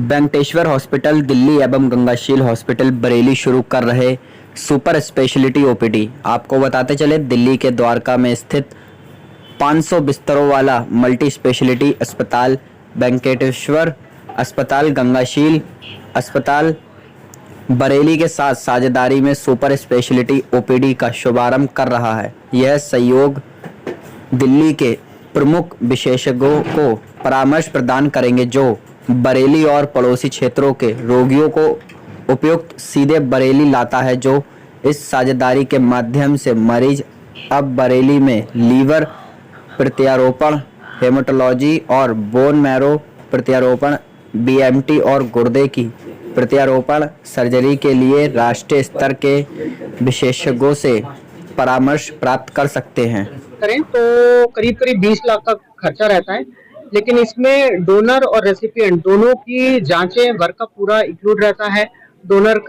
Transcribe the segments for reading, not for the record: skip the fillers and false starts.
Venkateshwara hospital Delhi एवं Gangasheel hospital Bareilly शुरू कर रहे सुपर स्पेशलिटी ओपीडी। आपको बताते चले, दिल्ली के द्वारका में स्थित 500 बिस्तरों वाला मल्टी स्पेशलिटी अस्पताल वेंकटेश्वर अस्पताल गंगाशील अस्पताल बरेली के साथ साझेदारी में सुपर स्पेशलिटी ओपीडी का शुभारंभ कर रहा है। यह सहयोग दिल्ली के प्रमुख विशेषज्ञों को परामर्श प्रदान करेंगे, जो बरेली और पड़ोसी क्षेत्रों के रोगियों को उपयुक्त सीधे बरेली लाता है। जो इस साझेदारी के माध्यम से मरीज अब बरेली में लीवर प्रत्यारोपण, हेमाटोलॉजी और बोन मैरो प्रत्यारोपण, बीएमटी और गुर्दे की प्रत्यारोपण सर्जरी के लिए राष्ट्रीय स्तर के विशेषज्ञों से परामर्श प्राप्त कर सकते हैं। करें तो करीब 20 लाख का खर्चा रहता है, लेकिन इसमें डोनर और रेसिपिएंट दोनों की जांचें वर्कअप पूरा इंक्लूड रहता है। Donor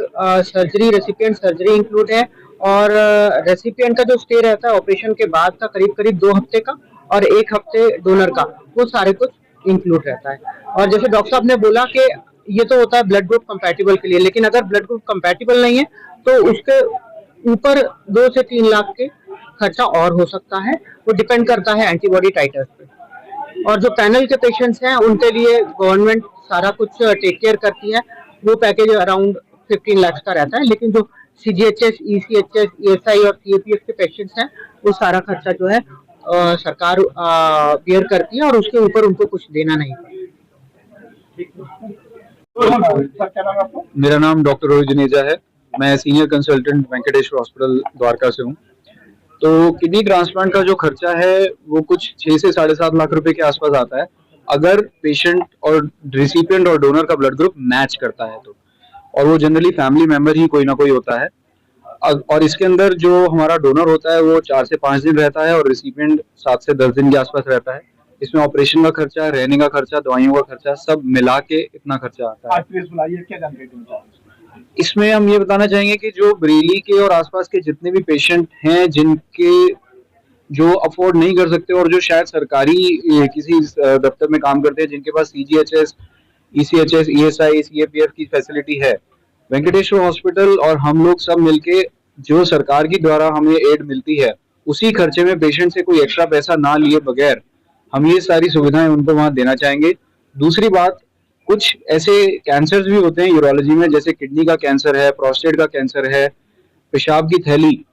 surgery, recipient surgery include है, और रेसिपिएंट का जो स्टे रहता है ऑपरेशन के बाद का करीब 2 हफ्ते का, और 1 हफ्ते डोनर का, वो सारे कुछ इंक्लूड रहता है। और जैसे डॉक्टर साहब ने बोला कि ये तो होता है ब्लड ग्रुप कंपैटिबल के लिए, लेकिन अगर ब्लड ग्रुप कंपैटिबल नहीं है तो उसके ऊपर 2 से 3 लाख के खर्चा और हो सकता है। वो डिपेंड करता है एंटीबॉडी टाइटर्स पे। और जो पैनल के पेशेंट्स हैं उनके लिए गवर्नमेंट सारा कुछ टेक केयर करती है। वो पैकेज अराउंड 15 लाख का रहता है, लेकिन जो CGHS, ECHS, ESI और CAPF के पेशेंट्स हैं वो सारा खर्चा जो है सरकार बेयर करती है, और उसके ऊपर उनको कुछ देना नहीं पड़ता। मेरा नाम डॉक्टर रोहित जनेजा है। मैं senior consultant Venkateshwar hospital Dwarka से हूँ। तो किडनी ट्रांसप्लांट का जो खर्चा है वो कुछ 6 से 7.5 लाख रुपए के आसपास आता है, अगर पेशेंट और रिसिपिएंट और डोनर का ब्लड ग्रुप मैच करता है तो, और वो जनरली फैमिली मेंबर ही कोई ना कोई होता है। और इसके अंदर जो हमारा डोनर होता है वो 4 से 5 दिन रहता है, और रिसिपिएंट 7 से 10 दिन के आसपास रहता है। इसमें ऑपरेशन का खर्चा, रहने का खर्चा, दवाइयों का खर्चा, सब मिला के इतना खर्चा आता है। क्या जानकारी? इसमें हम ये बताना चाहेंगे कि जो बरेली के और आसपास के जितने भी पेशेंट हैं जिनके जो अफोर्ड नहीं कर सकते, और जो शायद सरकारी किसी दफ्तर में काम करते हैं, जिनके पास CGHS, ECHS, ESI, CAPF की फैसिलिटी है, वेंकटेश्वर हॉस्पिटल और हम लोग सब मिलके जो सरकार की द्वारा हमें एड मिलती है उसी खर्चे में पेशेंट से कोई एक्स्ट्रा पैसा ना लिए बगैर हम ये सारी सुविधाएं उनको वहां देना चाहेंगे। दूसरी बात, कुछ ऐसे कैंसर्स भी होते हैं यूरोलॉजी में, जैसे किडनी का कैंसर है, प्रोस्टेट का कैंसर है, पेशाब की थैली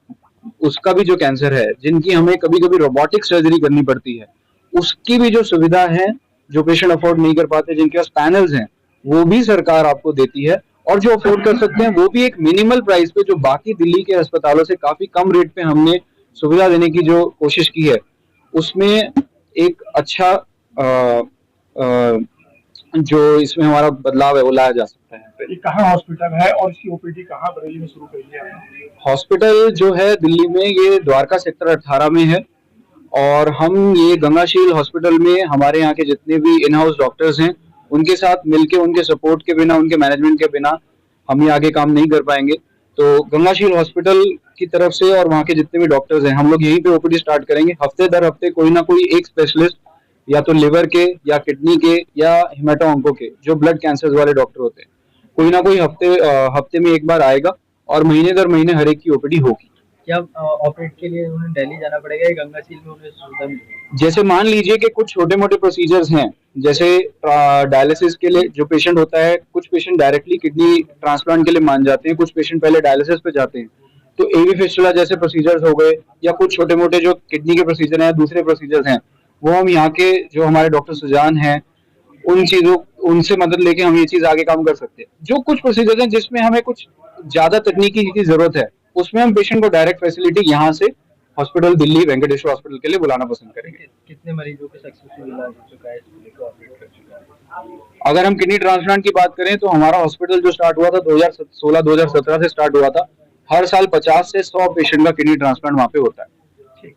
उसका भी जो कैंसर है, जिनकी हमें कभी कभी रोबोटिक सर्जरी करनी पड़ती है, उसकी भी जो सुविधा है, जो पेशेंट अफोर्ड नहीं कर पाते, जिनके पास पैनल्स हैं, वो भी सरकार आपको देती है। और जो अफोर्ड कर सकते हैं वो भी एक मिनिमल प्राइस पे, जो बाकी दिल्ली के अस्पतालों से काफी कम रेट पे हमने सुविधा देने की जो कोशिश की है, उसमें एक अच्छा जो इसमें हमारा बदलाव है वो लाया जा सकता है। ये कहाँ हॉस्पिटल है और इसकी ओपीडी कहाँ बरेली में शुरू करी है? हॉस्पिटल जो है दिल्ली में, ये द्वारका सेक्टर 18 में है, और हम ये गंगाशील हॉस्पिटल में हमारे यहाँ के जितने भी इन हाउस डॉक्टर्स हैं उनके साथ मिलके, उनके सपोर्ट के बिना, उनके मैनेजमेंट के बिना हम ये आगे काम नहीं कर पाएंगे। तो गंगाशील हॉस्पिटल की तरफ से और वहाँ के जितने भी डॉक्टर्स हैं, हम लोग यहीं पे ओपीडी स्टार्ट करेंगे। हफ्ते दर हफ्ते कोई ना कोई एक स्पेशलिस्ट, या तो लिवर के या किडनी के या हेमाटो ऑन्को के, जो ब्लड कैंसर वाले डॉक्टर होते हैं, कोई ना कोई हफ्ते में एक बार आएगा, और महीने दर महीने हर एक की ओपीडी होगी। क्या ऑपरेट के लिए उन्हें दिल्ली जाना पड़ेगा या गंगाशील में उन्हें सुविधा मिलेगी? जैसे मान लीजिए कि कुछ छोटे मोटे प्रोसीजर्स हैं, जैसे डायलिसिस के लिए जो पेशेंट होता है, कुछ पेशेंट डायरेक्टली किडनी ट्रांसप्लांट के लिए मान जाते हैं, कुछ पेशेंट पहले डायलिसिस पे जाते हैं, तो एवी फिस्टुला जैसे प्रोसीजर्स हो गए, या कुछ छोटे मोटे जो किडनी के प्रोसीजर हैं, दूसरे प्रोसीजर्स हैं, वो हम यहाँ के जो हमारे डॉक्टर सुजान हैं उनसे मदद लेके हम ये चीज आगे काम कर सकते हैं। जो कुछ प्रोसीजर हैं जिसमें हमें कुछ ज्यादा तकनीकी की जरूरत है, उसमें हम पेशेंट को डायरेक्ट फैसिलिटी यहाँ से हॉस्पिटल दिल्ली वेंकटेश्वर हॉस्पिटल के लिए बुलाना पसंद करेंगे। कितने मरीजों के सक्सेसफुल इलाज हो चुका है, ऑपरेट कर चुका है? अगर हम किडनी ट्रांसप्लांट की बात करें तो हमारा हॉस्पिटल जो स्टार्ट हुआ था 2016-2017 से स्टार्ट हुआ था। हर साल 50 से 100 पेशेंट का किडनी ट्रांसप्लांट वहाँ पे होता है। ठीक।